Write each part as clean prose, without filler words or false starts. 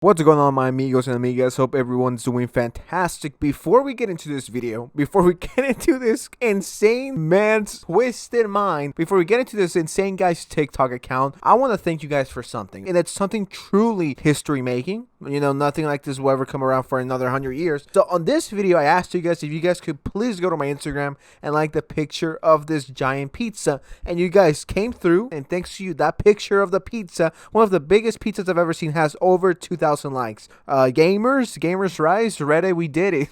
What's going on, my amigos and amigas? Hope everyone's doing fantastic. Before we get into this video, before we get into this insane man's twisted mind, before we get into this insane guy's TikTok account, I want to thank you guys for something. And it's something truly history making. You know, nothing like this will ever come around for another 100 years. So on this video, I asked you guys if you guys could please go to my Instagram and like the picture of this giant pizza. And you guys came through, and thanks to you, that picture of the pizza, one of the biggest pizzas I've ever seen, has over 2,000 likes. Gamers rise, Reddit, we did it.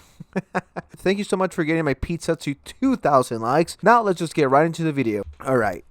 Thank you so much for getting my pizza to 2,000 likes. Now let's just get right into the video. All right.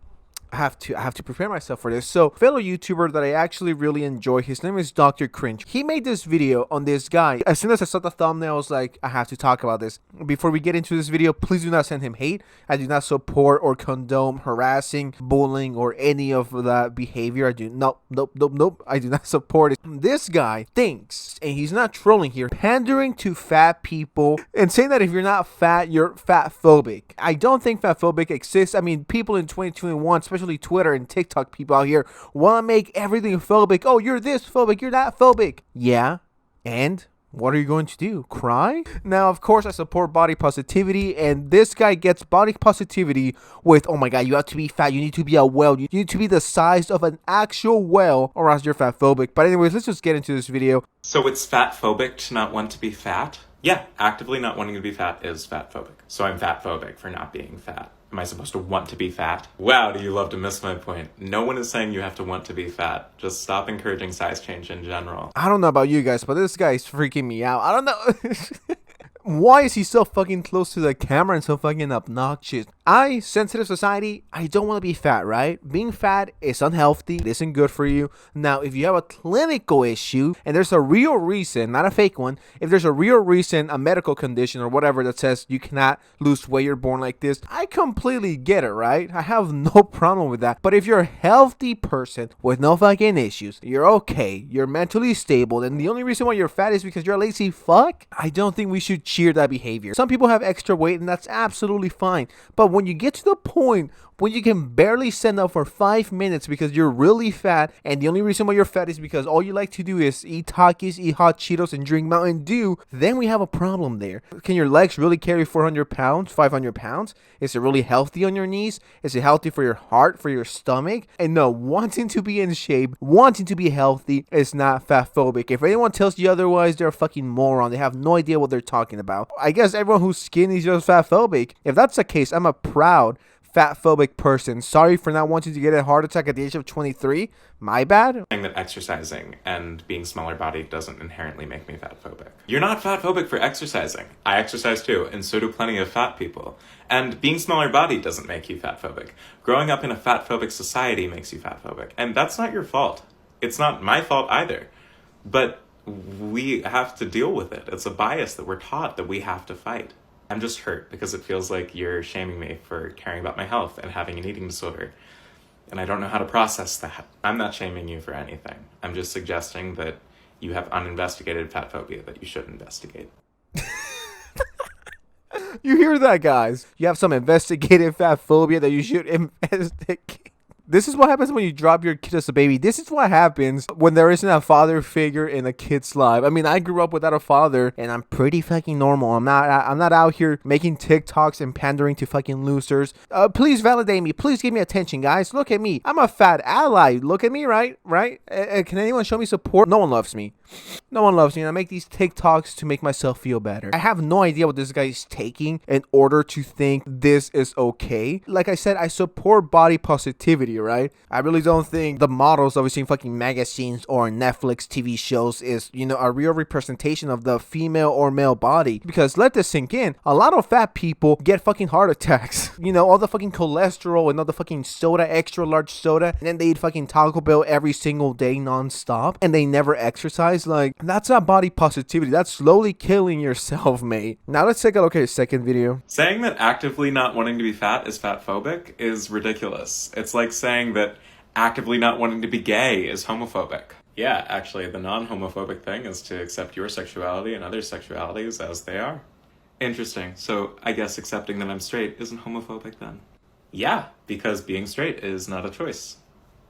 I have to prepare myself for this. So, fellow YouTuber that I actually really enjoy, his name is Dr. Cringe. He made this video on this guy. As soon as I saw the thumbnail, I was like, I have to talk about this. Before we get into this video, please do not send him hate. I do not support or condone harassing, bullying, or any of that behavior. I do nope. I do not support it. This guy thinks, and he's not trolling here, pandering to fat people and saying that if you're not fat, you're fat phobic. I don't think fat phobic exists. I mean, people in 2021, especially Twitter and TikTok people out here, want to make everything phobic. Oh, you're this phobic, you're that phobic. Yeah, and what are you going to do? Cry? Now, of course, I support body positivity, and this guy gets body positivity with, oh my god, you have to be fat, you need to be a whale, you need to be the size of an actual whale, or else you're fat phobic. But anyways, let's just get into this video. So it's fat phobic to not want to be fat? Yeah, actively not wanting to be fat is fat phobic. So I'm fat phobic for not being fat. Am I supposed to want to be fat? Wow, do you love to miss my point. No one is saying you have to want to be fat. Just stop encouraging size change in general. I don't know about you guys, but this guy is freaking me out. I don't know. Why is he so fucking close to the camera and so fucking obnoxious? Sensitive society, I don't want to be fat, right? Being fat is unhealthy. It isn't good for you. Now, if you have a clinical issue and there's a real reason, not a fake one, if there's a real reason, a medical condition or whatever that says you cannot lose weight, you're born like this, I completely get it, right? I have no problem with that. But if you're a healthy person with no fucking issues, you're okay, you're mentally stable, and the only reason why you're fat is because you're a lazy fuck, I don't think we should cheer that behavior. Some people have extra weight and that's absolutely fine. But when you get to the point when you can barely stand up for 5 minutes because you're really fat, and the only reason why you're fat is because all you like to do is eat Takis, eat hot Cheetos, and drink Mountain Dew, then we have a problem there. Can your legs really carry 400 pounds, 500 pounds? Is it really healthy on your knees? Is it healthy for your heart, for your stomach? And no, wanting to be in shape, wanting to be healthy is not fat phobic. If anyone tells you otherwise, they're a fucking moron. They have no idea what they're talking about. I guess everyone who's skinny is just fat phobic. If that's the case, I'm a proud fat phobic person. Sorry for not wanting to get a heart attack at the age of 23. My bad. Saying that exercising and being smaller bodied doesn't inherently make me fat phobic. You're not fat phobic for exercising. I exercise too, and so do plenty of fat people. And being smaller bodied doesn't make you fat phobic. Growing up in a fat phobic society makes you fat phobic. And that's not your fault. It's not my fault either. But we have to deal with it. It's a bias that we're taught that we have to fight. I'm just hurt because it feels like you're shaming me for caring about my health and having an eating disorder. And I don't know how to process that. I'm not shaming you for anything. I'm just suggesting that you have uninvestigated fat phobia that you should investigate. You hear that, guys? You have some investigative fat phobia that you should investigate. This is what happens when you drop your kid as a baby. This is what happens when there isn't a father figure in a kid's life. I mean, I grew up without a father, and I'm pretty fucking normal. I'm not out here making TikToks and pandering to fucking losers. Please validate me. Please give me attention, guys. Look at me. I'm a fat ally. Look at me, right? Can anyone show me support? No one loves me. No one loves me, and I make these TikToks to make myself feel better. I have no idea what this guy is taking in order to think this is okay. Like I said, I support body positivity, right? I really don't think the models that we see in fucking magazines or Netflix TV shows is, you know, a real representation of the female or male body. Because let this sink in, a lot of fat people get fucking heart attacks. You know, all the fucking cholesterol and all the fucking soda, extra large soda, and then they eat fucking Taco Bell every single day non-stop, and they never exercise. Like, that's not body positivity. That's slowly killing yourself, mate. Now let's take a look at his second video. Saying that actively not wanting to be fat is fat phobic is ridiculous. It's like saying that actively not wanting to be gay is homophobic. Yeah, actually, the non-homophobic thing is to accept your sexuality and other sexualities as they are. Interesting. So I guess accepting that I'm straight isn't homophobic then? Yeah, because being straight is not a choice.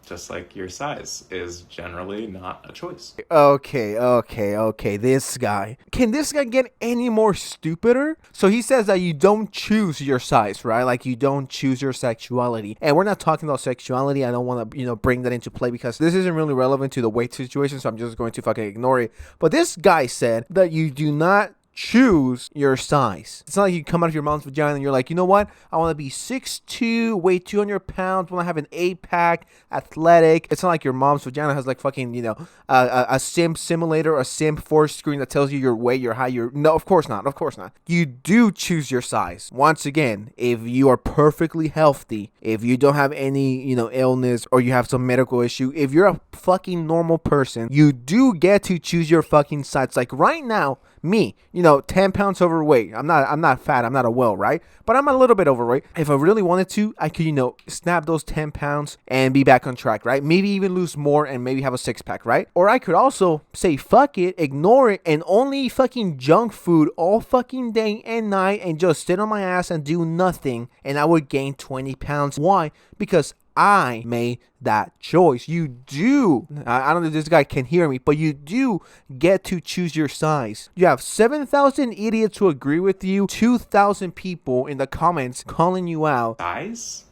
just like your size is generally not a choice. Okay. This guy. Can this guy get any more stupider? So he says that you don't choose your size, right? Like you don't choose your sexuality. And we're not talking about sexuality. I don't want to, bring that into play because this isn't really relevant to the weight situation. So I'm just going to fucking ignore it. But this guy said that you do not choose your size. It's not like you come out of your mom's vagina and you're like, you know what? I want to be 6'2", weigh 200 pounds, want to have an 8-pack, athletic. It's not like your mom's vagina has like fucking, a sim simulator, a sim force screen that tells you your weight, your height, No, of course not. Of course not. You do choose your size. Once again, if you are perfectly healthy, if you don't have any, illness or you have some medical issue, if you're a fucking normal person, you do get to choose your fucking size. Like right now, me, 10 pounds overweight. I'm not fat. I'm not a whale, right? But I'm a little bit overweight. If I really wanted to, I could, snap those 10 pounds and be back on track, right? Maybe even lose more and maybe have a 6-pack, right? Or I could also say, fuck it, ignore it, and only eat fucking junk food all fucking day and night and just sit on my ass and do nothing. And I would gain 20 pounds. Why? Because I made that choice. You do. I don't know if this guy can hear me, but you do get to choose your size. You have 7,000 idiots who agree with you, 2,000 people in the comments calling you out. Size?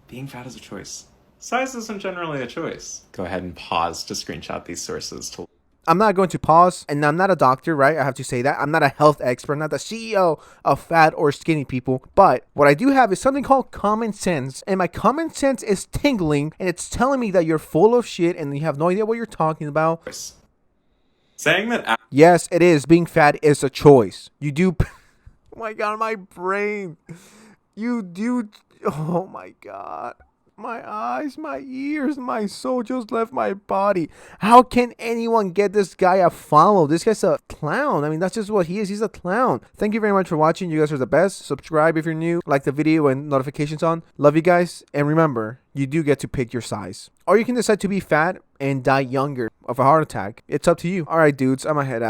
Being fat is a choice. Size isn't generally a choice. Go ahead and pause to screenshot these sources to I'm not going to pause, and I'm not a doctor, right? I have to say that. I'm not a health expert, not the CEO of fat or skinny people. But what I do have is something called common sense, and my common sense is tingling, and it's telling me that you're full of shit and you have no idea what you're talking about. Saying that... Yes, it is. Being fat is a choice. You do... Oh my God, my brain. You do... Oh my God. My eyes, my ears, my soul just left my body. How can anyone get this guy a follow? This guy's a clown. I mean, that's just what he is. He's a clown. Thank you very much for watching. You guys are the best. Subscribe if you're new. Like the video and notifications on. Love you guys. And remember, you do get to pick your size. Or you can decide to be fat and die younger of a heart attack. It's up to you. All right, dudes. I'm going to head out.